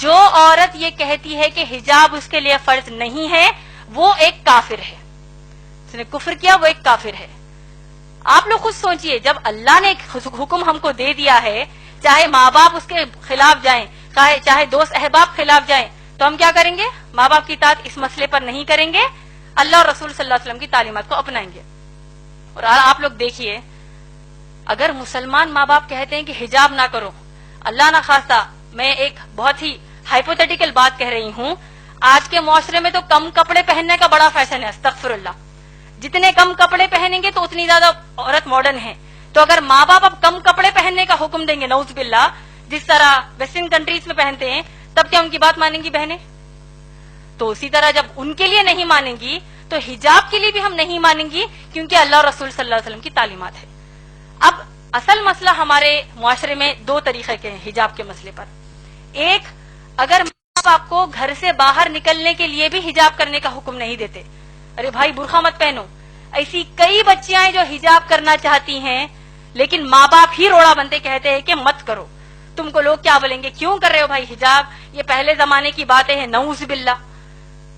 جو عورت یہ کہتی ہے کہ حجاب اس کے لیے فرض نہیں ہے وہ ایک کافر ہے، اس نے کفر کیا، وہ ایک کافر ہے۔ آپ لوگ خود سوچئے، جب اللہ نے حکم ہم کو دے دیا ہے، چاہے ماں باپ اس کے خلاف جائیں، چاہے دوست احباب خلاف جائیں، تو ہم کیا کریں گے؟ ماں باپ کی اطاعت اس مسئلے پر نہیں کریں گے، اللہ اور رسول صلی اللہ علیہ وسلم کی تعلیمات کو اپنائیں گے۔ اور آپ لوگ دیکھیے، اگر مسلمان ماں باپ کہتے ہیں کہ حجاب نہ کرو، اللہ نہ خواستہ، میں ایک بہت ہی ہائپوتھیٹیکل بات کہہ رہی ہوں، آج کے معاشرے میں تو کم کپڑے پہننے کا بڑا فیشن ہے، استغفر اللہ، جتنے کم کپڑے پہنیں گے تو اتنی زیادہ عورت ماڈرن ہے۔ تو اگر ماں باپ اب کم کپڑے پہننے کا حکم دیں گے، نعوذ باللہ، جس طرح ویسٹرن کنٹریز میں پہنتے ہیں، تب کیا ان کی بات مانیں گی بہنیں؟ تو اسی طرح جب ان کے لیے نہیں مانیں گی تو حجاب کے لیے بھی ہم نہیں مانیں گی، کیونکہ اللہ اور رسول صلی اللہ علیہ وسلم کی تعلیمات ہے۔ اب اصل مسئلہ ہمارے معاشرے میں دو طریقے کے ہیں حجاب کے مسئلے پر۔ ایک، اگر ماں باپ کو گھر سے باہر نکلنے کے لیے بھی حجاب کرنے کا حکم نہیں دیتے، ارے بھائی برقع مت پہنو، ایسی کئی بچیاں ہیں جو حجاب کرنا چاہتی ہیں لیکن ماں باپ ہی روڑا بنتے کہتے ہیں کہ مت کرو، تم کو لوگ کیا بولیں گے، کیوں کر رہے ہو بھائی حجاب، یہ پہلے زمانے کی باتیں ہیں، نعوذ باللہ۔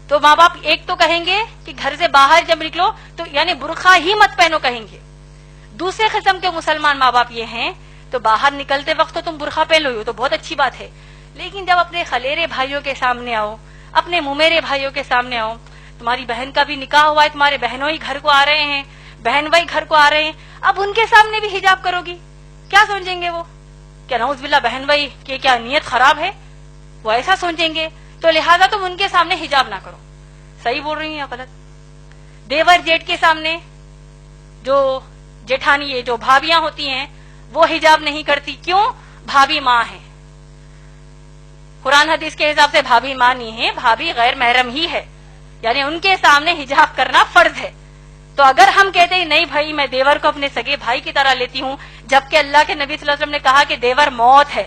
تو ماں باپ ایک تو کہیں گے کہ گھر سے باہر جب نکلو تو یعنی برقع ہی مت پہنو کہیں گے۔ دوسرے قسم کے مسلمان ماں باپ یہ ہیں تو باہر نکلتے وقت تو تم برقع پہن لو، تو بہت اچھی بات ہے، لیکن جب اپنے خلیرے بھائیوں کے سامنے آؤ، اپنے ممیرے بھائیوں کے سامنے آؤ، تمہاری بہن کا بھی نکاح ہوا ہے، تمہارے بہنوں ہی گھر کو آ رہے ہیں، بہن بھائی گھر کو آ رہے ہیں، اب ان کے سامنے بھی حجاب کرو گی، کیا سمجھیں گے وہ؟ کیا نعوذ باللہ بہن بھائی کہ کیا نیت خراب ہے؟ وہ ایسا سوچیں گے، تو لہٰذا تم ان کے سامنے حجاب نہ کرو۔ صحیح بول رہی ہیں یا غلط؟ دیور جیٹ کے سامنے جو جیٹھانی ہے، جو بھابیاں ہوتی ہیں، وہ حجاب نہیں کرتی، کیوں؟ بھابی ماں ہے، قرآن حدیث کے حساب سے بھابی ماں نہیں ہے، بھابی غیر محرم ہی ہے، یعنی ان کے سامنے حجاب کرنا فرض ہے۔ تو اگر ہم کہتے ہیں نہیں بھائی میں دیور کو اپنے سگے بھائی کی طرح لیتی ہوں، جبکہ اللہ کے نبی صلی اللہ علیہ وسلم نے کہا کہ دیور موت ہے،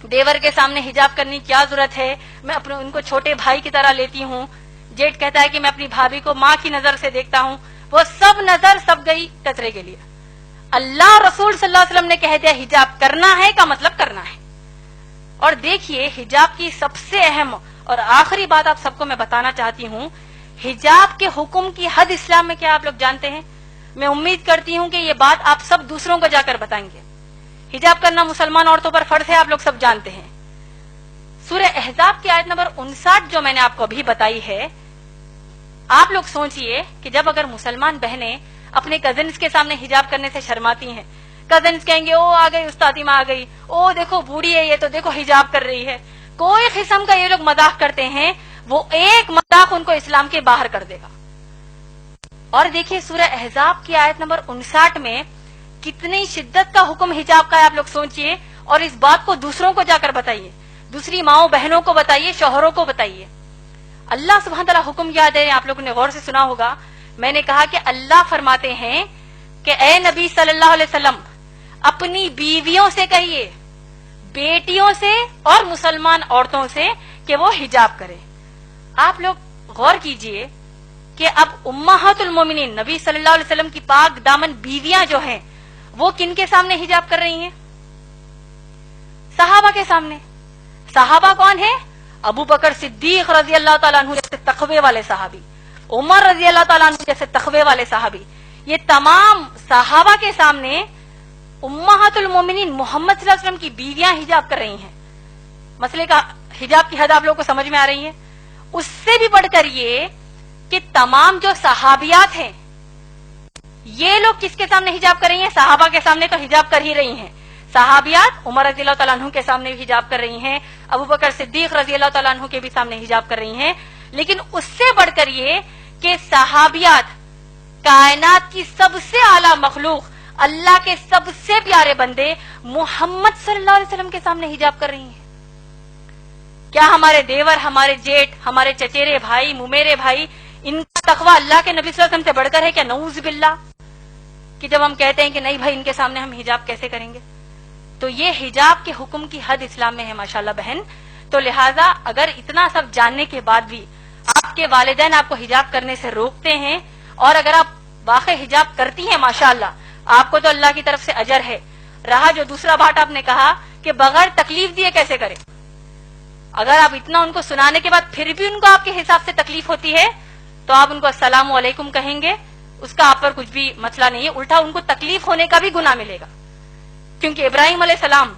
دیور کے سامنے حجاب کرنے کی کیا ضرورت ہے، میں اپنے ان کو چھوٹے بھائی کی طرح لیتی ہوں۔ جیٹ کہتا ہے کہ میں اپنی بھابھی کو ماں کی نظر سے دیکھتا ہوں، وہ سب نظر سب گئی کچرے کے لیے۔ اللہ رسول صلی اللہ علیہ وسلم نے کہہ دیا حجاب کرنا ہے کا مطلب کرنا ہے۔ اور دیکھیے حجاب کی سب سے اہم اور آخری بات آپ سب کو میں بتانا چاہتی ہوں، حجاب کے حکم کی حد اسلام میں کیا آپ لوگ جانتے ہیں؟ میں امید کرتی ہوں کہ یہ بات آپ سب دوسروں کو جا کر بتائیں گے۔ حجاب کرنا مسلمان عورتوں پر فرض ہے، آپ لوگ سب جانتے ہیں۔ سورہ احزاب کی آیت نمبر 59 جو میں نے آپ کو ابھی بتائی ہے، آپ لوگ سوچئے کہ جب اگر مسلمان بہنیں اپنے کزنز کے سامنے حجاب کرنے سے شرماتی ہیں، کزنز کہیں گے او آ گئی استادی ماں آ گئی، او دیکھو بوڑھی ہے یہ تو دیکھو حجاب کر رہی ہے، کوئی قسم کا یہ لوگ مذاق کرتے ہیں، وہ ایک مذاق ان کو اسلام کے باہر کر دے گا۔ اور دیکھیے سورہ احزاب کی آیت نمبر 59 میں کتنی شدت کا حکم حجاب کا ہے، آپ لوگ سوچئے، اور اس بات کو دوسروں کو جا کر بتائیے، دوسری ماؤں بہنوں کو بتائیے، شوہروں کو بتائیے۔ اللہ سبحانہ تعالیٰ حکم کیا دے رہے ہیں، آپ لوگوں نے غور سے سنا ہوگا، میں نے کہا کہ اللہ فرماتے ہیں کہ اے نبی صلی اللہ علیہ وسلم اپنی بیویوں سے کہیے، بیٹیوں سے اور مسلمان عورتوں سے کہ وہ حجاب کرے۔ آپ لوگ غور کیجئے کہ اب امہات المومنین نبی صلی اللہ علیہ وسلم کی پاک دامن بیویاں جو ہیں وہ کن کے سامنے حجاب کر رہی ہیں؟ صحابہ کے سامنے۔ صحابہ کون ہیں؟ ابو بکر صدیق رضی اللہ تعالیٰ عنہ جیسے تقوی والے صحابی، عمر رضی اللہ تعالیٰ عنہ جیسے تقوی والے صحابی، یہ تمام صحابہ کے سامنے امہات المومنین محمد صلی اللہ علیہ وسلم کی بیویاں حجاب کر رہی ہیں۔ مسئلے کا حجاب کی حد آپ لوگوں کو سمجھ میں آ رہی ہے؟ اس سے بھی بڑھ کر یہ کہ تمام جو صحابیات ہیں یہ لوگ کس کے سامنے حجاب کر رہی ہیں؟ صحابہ کے سامنے تو حجاب کر ہی رہی ہیں، صحابیات عمر رضی اللہ تعالیٰ عنہ کے سامنے بھی حجاب کر رہی ہیں، ابو بکر صدیق رضی اللہ تعالیٰ عنہ کے بھی سامنے حجاب کر رہی ہیں، لیکن اس سے بڑھ کر یہ کہ صحابیات کائنات کی سب سے اعلیٰ مخلوق، اللہ کے سب سے پیارے بندے محمد صلی اللہ علیہ وسلم کے سامنے حجاب کر رہی ہیں۔ کیا ہمارے دیور، ہمارے جیٹ، ہمارے چچیرے بھائی، ممیرے بھائی، ان کا تقویٰ اللہ کے نبی صلی اللہ علیہ وسلم سے بڑھ کر ہے کیا؟ نعوذ باللہ، کہ جب ہم کہتے ہیں کہ نہیں بھائی ان کے سامنے ہم حجاب کیسے کریں گے؟ تو یہ حجاب کے حکم کی حد اسلام میں ہے ماشاءاللہ بہن۔ تو لہٰذا اگر اتنا سب جاننے کے بعد بھی آپ کے والدین آپ کو حجاب کرنے سے روکتے ہیں، اور اگر آپ واقع حجاب کرتی ہیں ماشاءاللہ، آپ کو تو اللہ کی طرف سے اجر ہے۔ رہا جو دوسرا بات آپ نے کہا کہ بغیر تکلیف دیے کیسے کریں، اگر آپ اتنا ان کو سنانے کے بعد پھر بھی ان کو آپ کے حساب سے تکلیف ہوتی ہے تو آپ ان کو السلام علیکم کہیں گے، اس کا آپ پر کچھ بھی مسئلہ نہیں ہے، الٹا ان کو تکلیف ہونے کا بھی گناہ ملے گا. کیونکہ ابراہیم علیہ السلام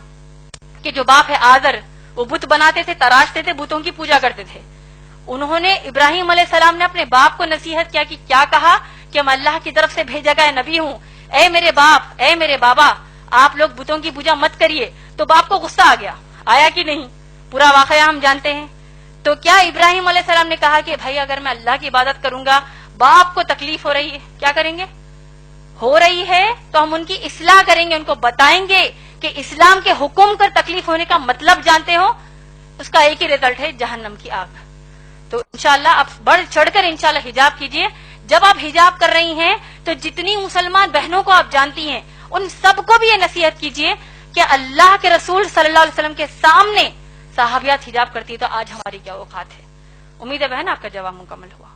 کے جو باپ ہے آزر، وہ بت بناتے تھے، تراشتے تھے، بتوں کی پوجا کرتے تھے. انہوں نے ابراہیم علیہ السلام نے اپنے باپ کو نصیحت کیا کہ کیا کہا کہ میں اللہ کی طرف سے بھیجا گیا نبی ہوں، اے میرے باپ، اے میرے بابا، آپ لوگ بتوں کی پوجا مت کریے. تو باپ کو غصہ آ گیا، آیا کہ نہیں؟ پورا واقعہ ہم جانتے ہیں. تو کیا ابراہیم علیہ السلام نے کہا کہ بھائی اگر میں اللہ کی عبادت کروں گا، باپ کو تکلیف ہو رہی ہے، کیا کریں گے؟ ہو رہی ہے تو ہم ان کی اصلاح کریں گے، ان کو بتائیں گے کہ اسلام کے حکم کر تکلیف ہونے کا مطلب جانتے ہو، اس کا ایک ہی رزلٹ ہے جہنم کی آگ. تو انشاءاللہ آپ بڑھ چڑھ کر انشاءاللہ حجاب کیجئے. جب آپ حجاب کر رہی ہیں تو جتنی مسلمان بہنوں کو آپ جانتی ہیں ان سب کو بھی یہ نصیحت کیجئے کہ اللہ کے رسول صلی اللہ علیہ وسلم کے سامنے صحابیات حجاب کرتی ہے تو آج ہماری کیا اوقات ہے. امید ہے بہن آپ کا جواب مکمل ہوا.